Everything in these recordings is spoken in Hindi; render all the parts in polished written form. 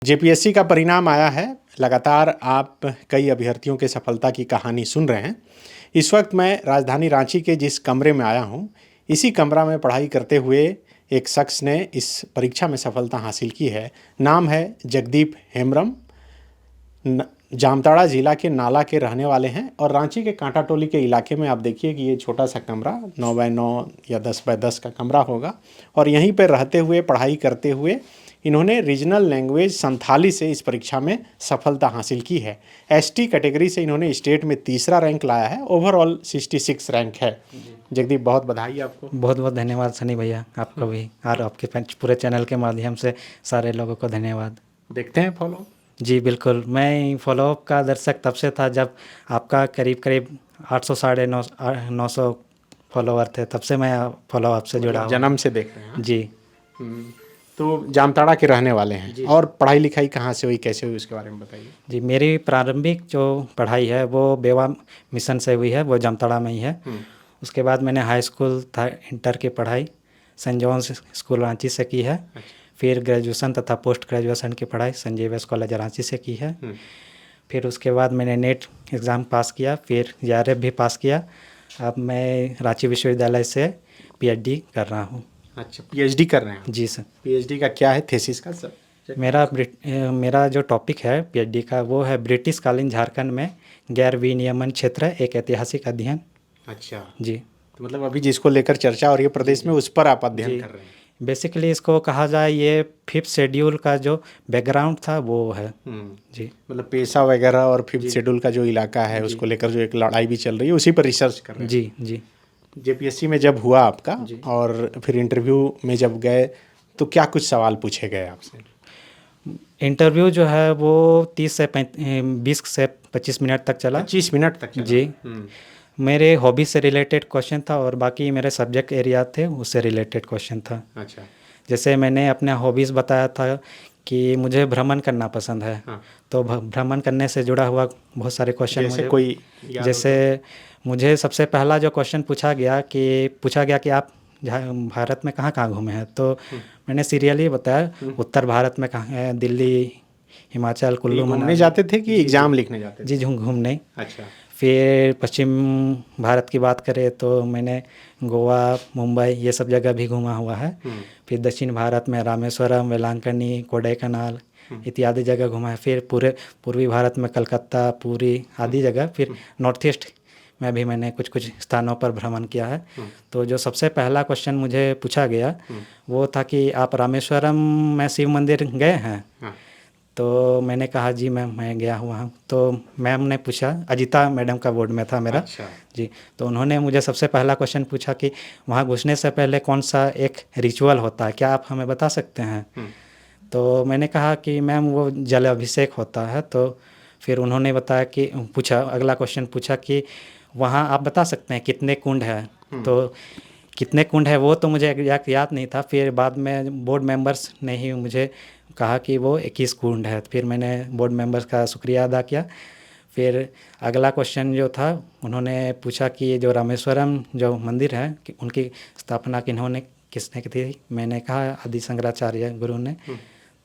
जेपीएससी का परिणाम आया है। लगातार आप कई अभ्यर्थियों के सफलता की कहानी सुन रहे हैं। इस वक्त मैं राजधानी रांची के जिस कमरे में आया हूं, इसी कमरा में पढ़ाई करते हुए एक शख्स ने इस परीक्षा में सफलता हासिल की है। नाम है जगदीप हेम्ब्रम। जामताड़ा ज़िला के नाला के रहने वाले हैं और रांची के कांटा टोली के इलाके में आप देखिए कि ये छोटा सा कमरा 9 बाय 9 या 10 बाय 10 का कमरा होगा और यहीं पर रहते हुए पढ़ाई करते हुए इन्होंने रीजनल लैंग्वेज संथाली से इस परीक्षा में सफलता हासिल की है। एसटी कैटेगरी से इन्होंने स्टेट में तीसरा रैंक लाया है। ओवरऑल 66 रैंक है। जगदीप, बहुत बधाई आपको। बहुत बहुत धन्यवाद सनी भैया, आपको भी और आपके पूरे चैनल के माध्यम से सारे लोगों को धन्यवाद। देखते हैं फॉलो। जी बिल्कुल, मैं फॉलोअप का दर्शक तब से था जब आपका करीब करीब 800 साढ़े 900 फॉलोवर थे, तब से मैं फॉलोअप से जुड़ा हूँ। जन्म से देख रहे हैं। जी। तो जामताड़ा के रहने वाले हैं और पढ़ाई लिखाई कहाँ से हुई, कैसे हुई, उसके बारे में बताइए। जी, मेरी प्रारंभिक जो पढ़ाई है वो बेवा मिशन से हुई है, वो जामताड़ा में ही है। उसके बाद मैंने हाई स्कूल था इंटर की पढ़ाई सेंट जॉन्स स्कूल रांची से की है। फिर ग्रेजुएशन तथा पोस्ट ग्रेजुएशन की पढ़ाई संजय जेवियर्स कॉलेज रांची से की है। फिर उसके बाद मैंने नेट एग्ज़ाम पास किया, फिर जेआरएफ भी पास किया। अब मैं रांची विश्वविद्यालय से पीएचडी कर रहा हूँ। अच्छा, पीएचडी कर रहे हैं। जी सर। पीएचडी का क्या है, थीसिस का सर? मेरा जो टॉपिक है पीएचडी का वो है ब्रिटिश कालीन झारखंड में गैर विनियमन क्षेत्र, एक ऐतिहासिक अध्ययन। अच्छा जी। तो मतलब अभी जिसको लेकर चर्चा और ये प्रदेश में, उस पर आप अध्ययन कर रहे हैं। बेसिकली इसको कहा जाए ये 5th शेड्यूल का जो बैकग्राउंड था वो है। जी। मतलब पेशा वगैरह और 5th शेड्यूल का जो इलाका है उसको लेकर जो एक लड़ाई भी चल रही है, उसी पर रिसर्च कर रहे हैं। जी जी। जेपीएससी में जब हुआ आपका और फिर इंटरव्यू में जब गए तो क्या कुछ सवाल पूछे गए आपसे? इंटरव्यू जो है वो 20 से 25 मिनट तक चला। 25 मिनट तक चला। जी। मेरे हॉबी से रिलेटेड क्वेश्चन था और बाकी मेरे सब्जेक्ट एरिया थे उससे रिलेटेड क्वेश्चन था। अच्छा। जैसे मैंने अपने हॉबीज़ बताया था कि मुझे भ्रमण करना पसंद है। हाँ। तो भ्रमण करने से जुड़ा हुआ बहुत सारे क्वेश्चन जैसे कोई जैसे मुझे सबसे पहला जो क्वेश्चन पूछा गया कि आप भारत में कहाँ कहाँ घूमे हैं, तो मैंने सीरियली बताया उत्तर भारत में कहाँ है, दिल्ली, हिमाचल, कुल्लू मनाली। घूमने जाते थे कि एग्जाम लिखने जाते थे? जी घूमने। अच्छा। फिर पश्चिम भारत की बात करें तो मैंने गोवा, मुंबई ये सब जगह भी घूमा हुआ है। फिर दक्षिण भारत में रामेश्वरम, वेलांकनी, कोडाईकनाल इत्यादि जगह घूमा है। फिर पूरे पूर्वी भारत में कलकत्ता, पुरी आदि जगह। फिर नॉर्थ ईस्ट में भी मैंने कुछ कुछ स्थानों पर भ्रमण किया है। तो जो सबसे पहला क्वेश्चन मुझे पूछा गया वो था कि आप रामेश्वरम में शिव मंदिर गए हैं? तो मैंने कहा जी मैं गया हुआ हूँ। तो मैम ने पूछा, अजिता मैडम का बोर्ड में था मेरा। अच्छा। जी। तो उन्होंने मुझे सबसे पहला क्वेश्चन पूछा कि वहाँ घुसने से पहले कौन सा एक रिचुअल होता है, क्या आप हमें बता सकते हैं? तो मैंने कहा कि मैम वो जल अभिषेक होता है। तो फिर उन्होंने बताया कि अगला क्वेश्चन पूछा कि वहाँ आप बता सकते हैं कितने कुंड है? तो कितने कुंड है वो तो मुझे एग्जैक्ट याद नहीं था। फिर बाद में बोर्ड मेंबर्स ने ही मुझे कहा कि वो 21 कुंड है। फिर मैंने बोर्ड मेंबर्स का शुक्रिया अदा किया। फिर अगला क्वेश्चन जो था उन्होंने पूछा कि जो रामेश्वरम जो मंदिर है कि उनकी स्थापना किसने की थी? मैंने कहा आदि शंकराचार्य गुरु ने।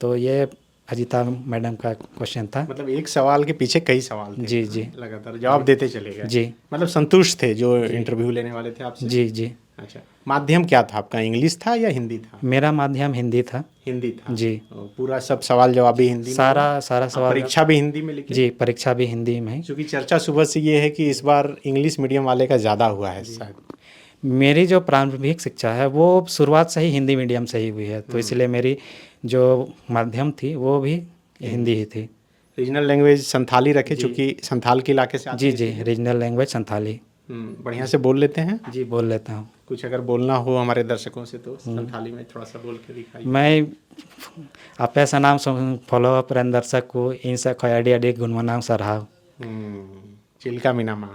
तो ये अजिता मैडम का क्वेश्चन था। मतलब एक सवाल के पीछे कई सवाल थे। जी जी। लगातार जवाब देते चले गए। जी। मतलब संतुष्ट थे जो इंटरव्यू लेने वाले थे आपसे? जी जी। अच्छा, माध्यम क्या था आपका, इंग्लिश था या हिंदी था? मेरा माध्यम हिंदी था। हिंदी था। जी। पूरा सब सवाल जवाब भी हिंदी में? सारा सवाल। परीक्षा भी हिंदी में लिखी? जी, परीक्षा भी हिंदी में। क्योंकि चर्चा सुबह से ये है कि इस बार इंग्लिश मीडियम वाले का ज़्यादा हुआ है शायद। मेरी जो प्रारंभिक शिक्षा है वो शुरुआत से ही हिंदी मीडियम से ही हुई है, तो इसलिए मेरी जो माध्यम थी वो भी हिंदी ही थी। रीजनल लैंग्वेज संथाली रखे चूँकि संथाल के इलाके से आते जी जी, रीजनल लैंग्वेज संथाली। बढ़िया से बोल लेते हैं? जी बोल लेता हूँ। कुछ अगर बोलना हो हमारे दर्शकों से तो संथाली में थोड़ा सा बोल के दिखाइए। मैं आपे सनाम फॉलोअप रन दर्शक को इन से खयाडी अडी गुणमनाम सरहाव चिल्का मिनामा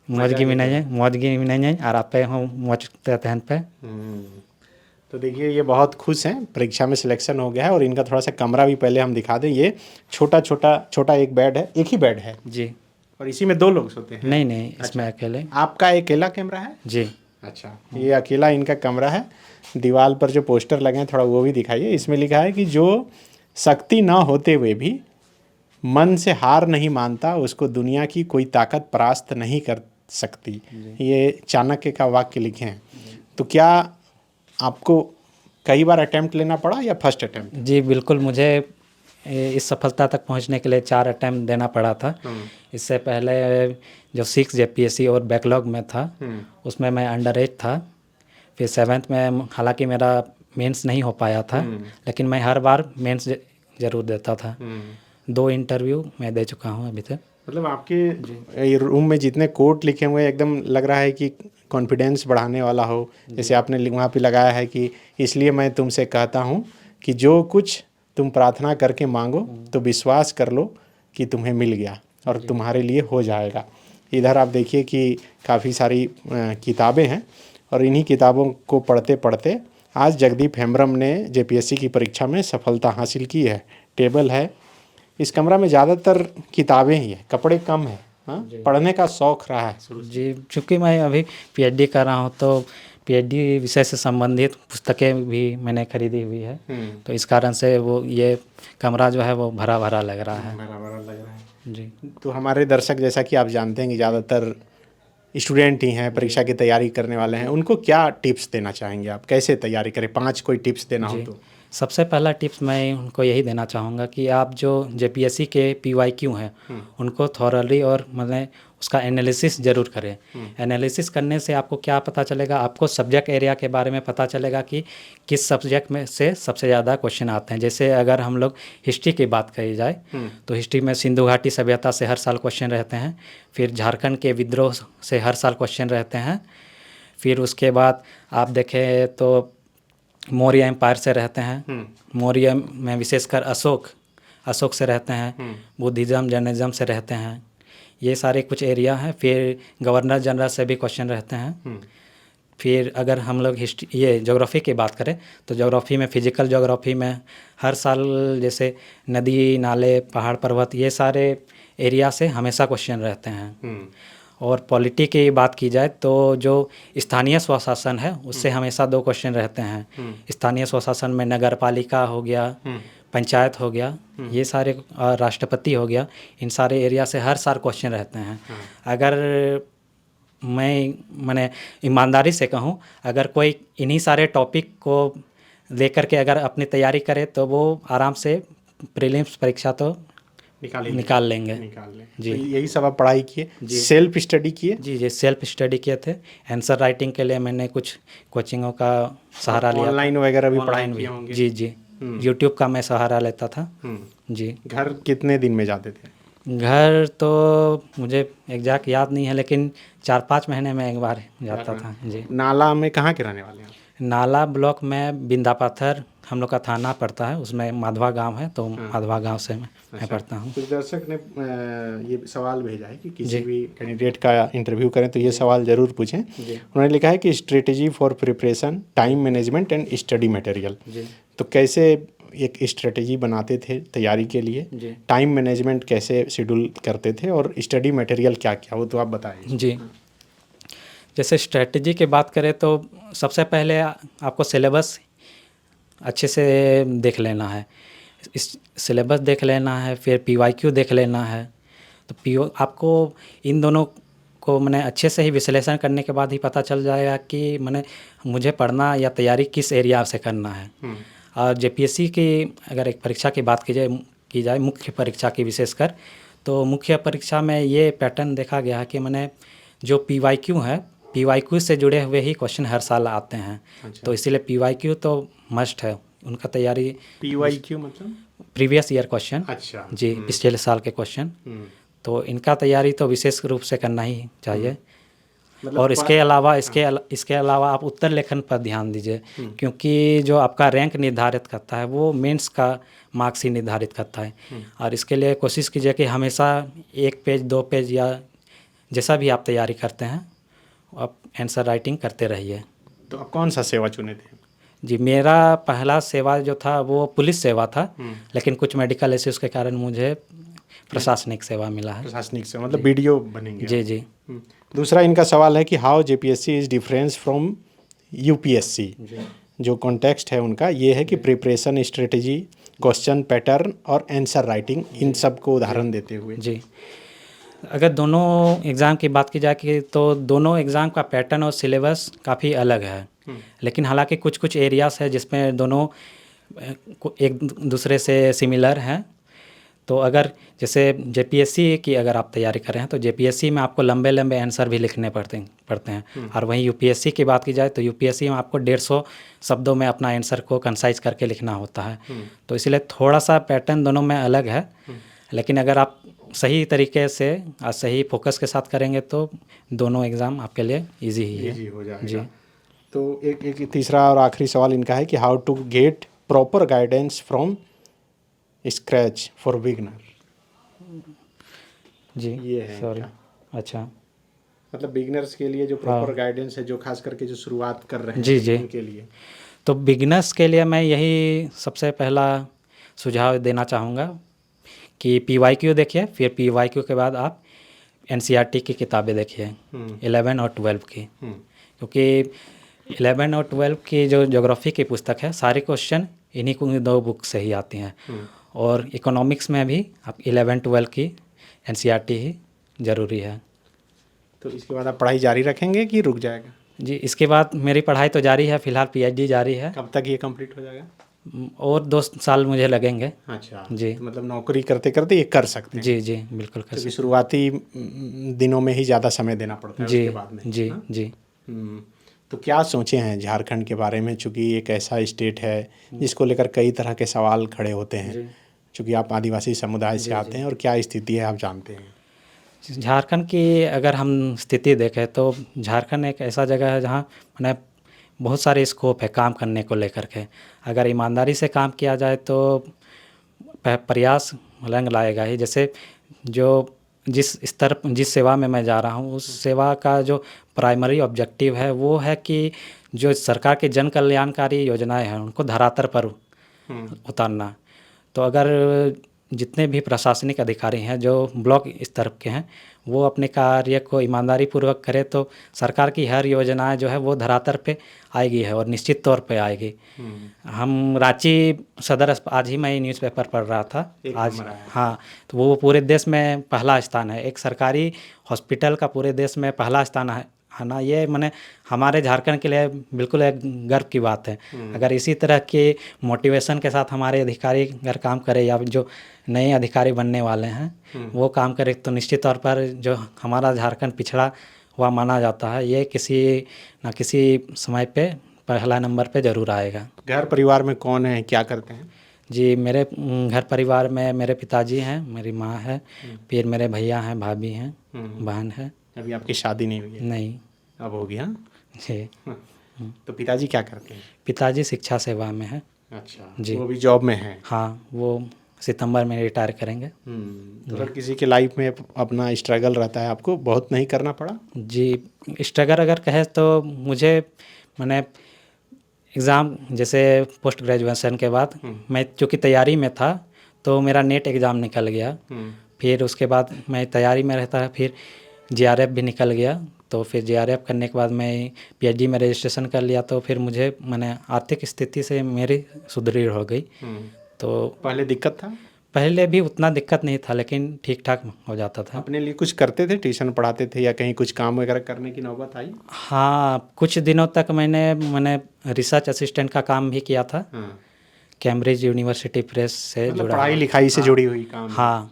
मौजगी मिनाई और आपे हूँ मौजते तहन पे। तो देखिए ये बहुत खुश हैं, परीक्षा में सिलेक्शन हो गया है। और इनका थोड़ा सा कमरा भी पहले हम दिखा दें। ये छोटा एक बेड है, एक ही बेड है जी। और इसी में 2 लोग सोते हैं? नहीं, इसमें अकेले। आपका अकेला कमरा है? जी। अच्छा, ये अकेला इनका कमरा है। दीवार पर जो पोस्टर लगे हैं थोड़ा वो भी दिखाइए। इसमें लिखा है कि जो शक्ति ना होते हुए भी मन से हार नहीं मानता, उसको दुनिया की कोई ताकत परास्त नहीं कर सकती। ये चाणक्य का वाक्य लिखे हैं। तो क्या आपको कई बार अटेम्प्ट लेना पड़ा या फर्स्ट अटेम्प्ट? जी बिल्कुल, मुझे इस सफलता तक पहुंचने के लिए 4 अटेम्प्ट देना पड़ा था। इससे पहले जो 6 जेपीएससी और बैकलॉग में था उसमें मैं अंडर एज था। फिर 7th में हालांकि मेरा मेंस नहीं हो पाया था, लेकिन मैं हर बार मेंस ज़रूर देता था। 2 इंटरव्यू मैं दे चुका हूँ अभी तक। मतलब आपके रूम में जितने कोट लिखे हुए एकदम लग रहा है कि कॉन्फिडेंस बढ़ाने वाला हो। जैसे आपने वहाँ पे लगाया है कि इसलिए मैं तुमसे कहता हूँ कि जो कुछ तुम प्रार्थना करके मांगो तो विश्वास कर लो कि तुम्हें मिल गया और तुम्हारे लिए हो जाएगा। इधर आप देखिए कि काफ़ी सारी किताबें हैं और इन्हीं किताबों को पढ़ते पढ़ते आज जगदीप हेम्ब्रम ने जेपीएससी की परीक्षा में सफलता हासिल की है। टेबल है, इस कमरा में ज़्यादातर किताबें ही है, कपड़े कम है। हाँ, पढ़ने का शौक़ रहा है शुरू से। जी, चूँकि मैं अभी पीएचडी कर रहा हूँ तो पीएचडी विषय से संबंधित पुस्तकें भी मैंने खरीदी हुई है। तो इस कारण से वो ये कमरा जो है वो भरा भरा लग रहा है। भरा भरा लग रहा है जी। तो हमारे दर्शक, जैसा कि आप जानते हैं कि ज़्यादातर स्टूडेंट ही हैं, परीक्षा की तैयारी करने वाले हैं, उनको क्या टिप्स देना चाहेंगे आप? कैसे तैयारी करें? 5 कोई टिप्स देना हो तो। सबसे पहला टिप्स मैं उनको यही देना चाहूँगा कि आप जो जेपीएससी के पीवाईक्यू हैं उनको थॉरली और मतलब उसका एनालिसिस ज़रूर करें। एनालिसिस करने से आपको क्या पता चलेगा, आपको सब्जेक्ट एरिया के बारे में पता चलेगा कि किस सब्जेक्ट में से सबसे ज़्यादा क्वेश्चन आते हैं। जैसे अगर हम लोग हिस्ट्री की बात करी जाए तो हिस्ट्री में सिंधु घाटी सभ्यता से हर साल क्वेश्चन रहते हैं। फिर झारखंड के विद्रोह से हर साल क्वेश्चन रहते हैं। फिर उसके बाद आप देखें तो मौर्य एम्पायर से रहते हैं। मौर्य में विशेषकर अशोक से रहते हैं। बुद्धिज़्म जैनिज़्म से रहते हैं। ये सारे कुछ एरिया हैं। फिर गवर्नर जनरल से भी क्वेश्चन रहते हैं। फिर अगर हम लोग ये ज्योग्राफी की बात करें तो ज्योग्राफी में फिजिकल ज्योग्राफी में हर साल जैसे नदी नाले पहाड़ पर्वत ये सारे एरिया से हमेशा क्वेश्चन रहते हैं। और पॉलिटी की बात की जाए तो जो स्थानीय स्वशासन है उससे हमेशा 2 क्वेश्चन रहते हैं। स्थानीय स्वशासन में नगर पालिका हो गया, पंचायत हो गया, ये सारे राष्ट्रपति हो गया, इन सारे एरिया से हर साल क्वेश्चन रहते हैं। अगर मैंने ईमानदारी से कहूँ, अगर कोई इन्हीं सारे टॉपिक को लेकर के अगर अपनी तैयारी करे तो वो आराम से प्रीलिम्स परीक्षा तो निकाल लेंगे। जी, तो यही सब आप पढ़ाई किए, सेल्फ स्टडी किए? जी, सेल्फ स्टडी किए थे। आंसर राइटिंग के लिए मैंने कुछ कोचिंगों का सहारा लिया। ऑनलाइन वगैरह भी पढ़ाई किए होंगे? जी, यूट्यूब का मैं सहारा लेता था। जी। घर कितने दिन में जाते थे? घर तो मुझे एग्जैक्ट याद नहीं है, लेकिन 4-5 महीने में एक बार जाता था। जी। नाला में कहाँ के रहने वाले हैं? नाला ब्लॉक में बिंदापाथर हम लोग का थाना पड़ता है, उसमें माधवा गांव है, तो माधवा गांव से मैं पढ़ता हूँ। कुछ दर्शक ने ये सवाल भेजा है कि किसी भी कैंडिडेट का इंटरव्यू करें तो ये सवाल ज़रूर पूछें। उन्होंने लिखा है कि strategy for preparation, time management and study material. तो कैसे एक स्ट्रेटेजी बनाते थे तैयारी के लिए, टाइम मैनेजमेंट कैसे शेड्यूल करते थे और स्टडी मटेरियल क्या क्या, वो तो आप बताइए। जी, जैसे स्ट्रेटजी की बात करें तो सबसे पहले आपको सिलेबस अच्छे से देख लेना है। इस सिलेबस देख लेना है, फिर पीवाईक्यू देख लेना है। तो आपको इन दोनों को मैंने अच्छे से ही विश्लेषण करने के बाद ही पता चल जाएगा कि मैंने मुझे पढ़ना या तैयारी किस एरिया से करना है। और जेपीएससी की अगर एक परीक्षा की बात की जाए मुख्य परीक्षा की विशेषकर, तो मुख्य परीक्षा में ये पैटर्न देखा गया है कि मैंने जो पीवाईक्यू है, पीवाईक्यू से जुड़े हुए ही क्वेश्चन हर साल आते हैं। अच्छा। तो इसीलिए पीवाईक्यू तो मस्ट है उनका तैयारी। पीवाईक्यू मतलब प्रीवियस ईयर क्वेश्चन। अच्छा। जी, पिछले साल के क्वेश्चन। तो इनका तैयारी तो विशेष रूप से करना ही चाहिए। मतलब और इसके अलावा आप उत्तर लेखन पर ध्यान दीजिए, क्योंकि जो आपका रैंक निर्धारित करता है वो मेंस का मार्क्स ही निर्धारित करता है। और इसके लिए कोशिश कीजिए कि हमेशा 1 पेज 2 पेज या जैसा भी आप तैयारी करते हैं आप आंसर राइटिंग करते रहिए। तो आप कौन सा सेवा चुने थे? जी, मेरा पहला सेवा जो था वो पुलिस सेवा था, लेकिन कुछ मेडिकल इश्यूज़ के कारण मुझे प्रशासनिक सेवा मिला है। प्रशासनिक सेवा मतलब वीडियो बनेंगे? जी जी। दूसरा इनका सवाल है कि how JPSC is difference from UPSC. जो कॉन्टेक्स्ट है उनका ये है कि प्रिपरेशन स्ट्रेटजी क्वेश्चन पैटर्न और आंसर राइटिंग, इन सब को उदाहरण देते हुए। जी, अगर दोनों एग्ज़ाम की बात की जाए कि तो दोनों एग्ज़ाम का पैटर्न और सिलेबस काफ़ी अलग है, लेकिन हालांकि कुछ कुछ एरियाज़ है जिसमें दोनों एक दूसरे से सिमिलर हैं। तो अगर जैसे जेपीएससी की अगर आप तैयारी कर रहे हैं तो जेपीएससी में आपको लंबे लंबे आंसर भी लिखने पड़ते हैं और वहीं यूपीएससी की बात की जाए तो यूपीएससी में आपको 150 शब्दों में अपना आंसर को कंसाइज करके लिखना होता है। तो इसलिए थोड़ा सा पैटर्न दोनों में अलग है, लेकिन अगर आप सही तरीके से और सही फोकस के साथ करेंगे तो दोनों एग्ज़ाम आपके लिए ईजी ही है। ईजी हो जाएगा। जी। तो एक तीसरा और आखिरी सवाल इनका है कि how to get proper guidance from scratch for beginner. जी, ये है सॉरी। इनका। अच्छा, मतलब बिगनर्स के लिए जो प्रॉपर गाइडेंस है, जो खास करके जो शुरुआत कर रहे हैं जी, जी। उनके लिए। तो बिगिनर्स के लिए मैं यही सबसे पहला सुझाव देना चाहूँगा कि पीवाईक्यू देखिए, फिर पीवाईक्यू के बाद आप एनसीईआरटी की किताबें देखिए 11 और 12 की, क्योंकि 11 और 12 की जो ज्योग्राफी की पुस्तक है सारे क्वेश्चन इन्हीं को 2 बुक से ही आती हैं। और इकोनॉमिक्स में भी आप 11-12 की एनसीईआरटी ही ज़रूरी है। तो इसके बाद आप पढ़ाई जारी रखेंगे कि रुक जाएगा? जी, इसके बाद मेरी पढ़ाई तो जारी है, फ़िलहाल पीएचडी जारी है। कब तक ये कंप्लीट हो जाएगा? और 2 साल मुझे लगेंगे। अच्छा जी। तो मतलब नौकरी करते करते ये कर सकते हैं। जी, जी, बिल्कुल कर क्योंकि सकते शुरुआती दिनों में ही ज़्यादा समय देना पड़ता है जी, उसके बाद में। जी, हाँ? जी। तो क्या सोचे हैं झारखंड के बारे में, चूँकि एक ऐसा स्टेट है जिसको लेकर कई तरह के सवाल खड़े होते हैं, चूँकि आप आदिवासी समुदाय से आते हैं, और क्या स्थिति है आप जानते हैं? झारखंड की अगर हम स्थिति देखें तो झारखंड एक ऐसा जगह है जहाँ माने बहुत सारे स्कोप है काम करने को लेकर के। अगर ईमानदारी से काम किया जाए तो प्रयास रंग लाएगा ही। जैसे जो जिस सेवा में मैं जा रहा हूँ उस सेवा का जो प्राइमरी ऑब्जेक्टिव है वो है कि जो सरकार की जन कल्याणकारी योजनाएं हैं उनको धरातल पर उतारना। तो अगर जितने भी प्रशासनिक अधिकारी हैं जो ब्लॉक स्तर के हैं वो अपने कार्य को ईमानदारी पूर्वक करें तो सरकार की हर योजनाएं जो है वो धरातल पे आएगी है और निश्चित तौर पे आएगी। हम रांची सदर आज ही मैं न्यूज़पेपर पढ़ रहा था आज, हाँ, तो वो पूरे देश में पहला स्थान है। एक सरकारी हॉस्पिटल का पूरे देश में पहला स्थान है ना, ये माने हमारे झारखंड के लिए बिल्कुल एक गर्व की बात है। अगर इसी तरह के मोटिवेशन के साथ हमारे अधिकारी अगर काम करें या जो नए अधिकारी बनने वाले हैं वो काम करें तो निश्चित तौर पर जो हमारा झारखंड पिछड़ा हुआ माना जाता है ये किसी न किसी समय पे पहला नंबर पे ज़रूर आएगा। घर परिवार में कौन है, क्या करते हैं? जी, मेरे घर परिवार में मेरे पिताजी हैं, मेरी माँ है, फिर मेरे भैया हैं, भाभी हैं, बहन है। अभी आपकी शादी नहीं हुई है? नहीं। अब होगी? हाँ जी। तो पिताजी क्या करते हैं? पिताजी शिक्षा सेवा में है। अच्छा जी। वो भी जॉब में है? हाँ, वो सितंबर में रिटायर करेंगे। तो अगर किसी के लाइफ में अपना स्ट्रगल रहता है, आपको बहुत नहीं करना पड़ा? जी, स्ट्रगल अगर कहे तो मुझे मैंने एग्ज़ाम जैसे पोस्ट ग्रेजुएशन के बाद मैं चूँकि तैयारी में था तो मेरा नेट एग्ज़ाम निकल गया। फिर उसके बाद मैं तैयारी में रहता, फिर जेआरएफ भी निकल गया। तो फिर जेआरएफ करने के बाद मैं पीएचडी में रजिस्ट्रेशन कर लिया। तो फिर मुझे मैंने आर्थिक स्थिति से मेरी सुदृढ़ हो गई। तो पहले दिक्कत था? पहले भी उतना दिक्कत नहीं था लेकिन ठीक ठाक हो जाता था। अपने लिए कुछ करते थे, ट्यूशन पढ़ाते थे या कहीं कुछ काम वगैरह करने की नौबत आई? हाँ, कुछ दिनों तक मैंने रिसर्च असिस्टेंट का काम भी किया था। कैम्ब्रिज यूनिवर्सिटी प्रेस से मतलब जुड़ा, पढ़ाई लिखाई से जुड़ी हुई काम? हाँ।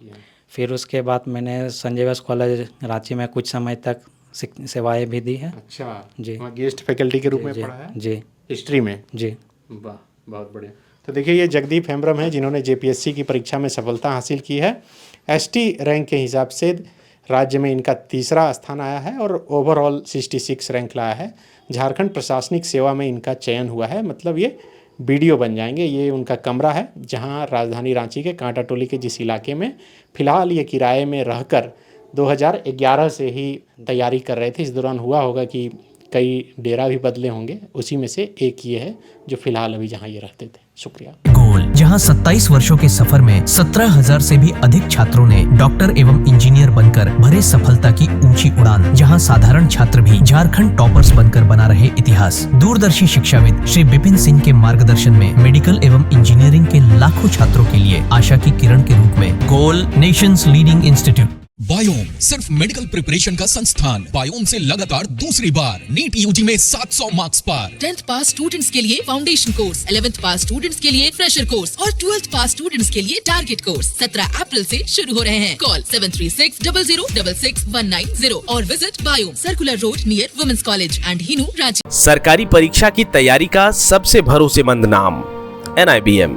फिर उसके बाद मैंने संजय वैस कॉलेज रांची में कुछ समय तक सेवाएं भी दी हैं। अच्छा जी। वहाँ गेस्ट फैकल्टी के रूप में पढ़ा है? जी। हिस्ट्री में? जी। वाह, बहुत बढ़िया। तो देखिए ये जगदीप हेम्ब्रम है जिन्होंने जेपीएससी की परीक्षा में सफलता हासिल की है। एसटी रैंक के हिसाब से राज्य में इनका तीसरा स्थान आया है और ओवरऑल 66 रैंक लाया है। झारखंड प्रशासनिक सेवा में इनका चयन हुआ है, मतलब ये बीडीओ बन जाएंगे। ये उनका कमरा है जहां राजधानी रांची के कांटा टोली के जिस इलाके में फ़िलहाल ये किराए में रहकर 2011 से ही तैयारी कर रहे थे। इस दौरान हुआ होगा कि कई डेरा भी बदले होंगे, उसी में से एक ये है जो फ़िलहाल अभी जहाँ ये रहते थे। शुक्रिया। जहां 27 वर्षों के सफर में 17,000 से भी अधिक छात्रों ने डॉक्टर एवं इंजीनियर बनकर भरे सफलता की ऊंची उड़ान। जहां साधारण छात्र भी झारखंड टॉपर्स बनकर बना रहे इतिहास। दूरदर्शी शिक्षाविद श्री विपिन सिंह के मार्गदर्शन में मेडिकल एवं इंजीनियरिंग के लाखों छात्रों के लिए आशा की किरण के रूप में गोल नेशंस लीडिंग इंस्टीट्यूट। बायोम सिर्फ मेडिकल प्रिपरेशन का संस्थान। बायोम से लगातार दूसरी बार नीट यूजी में 700 मार्क्स पार। 10th पास स्टूडेंट्स के लिए फाउंडेशन कोर्स, 11th पास स्टूडेंट्स के लिए फ्रेशर कोर्स और 12th पास स्टूडेंट्स के लिए टारगेट कोर्स 17 अप्रैल से शुरू हो रहे हैं। कॉल 7360066190 और visit Biome, circular road near women's college and Hinoo, Ranchi. सरकारी परीक्षा की तैयारी का सबसे भरोसेमंद नाम NIBM।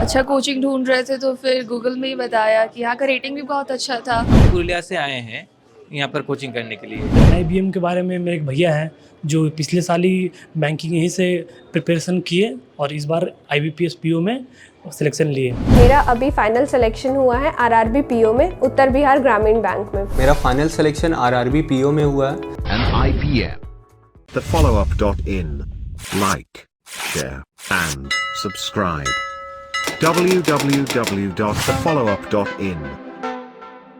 अच्छा कोचिंग ढूंढ रहे थे तो फिर गूगल में ही बताया कि यहाँ का रेटिंग भी बहुत अच्छा था। पुरुलिया से आए हैं यहाँ पर कोचिंग करने के लिए। NIBM के बारे में मेरे एक भैया हैं जो पिछले साल ही बैंकिंग यहीं से प्रिपरेशन किए और इस बार IBPS PO में सिलेक्शन लिए। मेरा अभी फाइनल सिलेक्शन हुआ है RRB PO में, उत्तर बिहार ग्रामीण बैंक में। मेरा फाइनल सिलेक्शन RRB PO में हुआ है। NIBM, thefollowup.in. Like, share and subscribe. www.thefollowup.in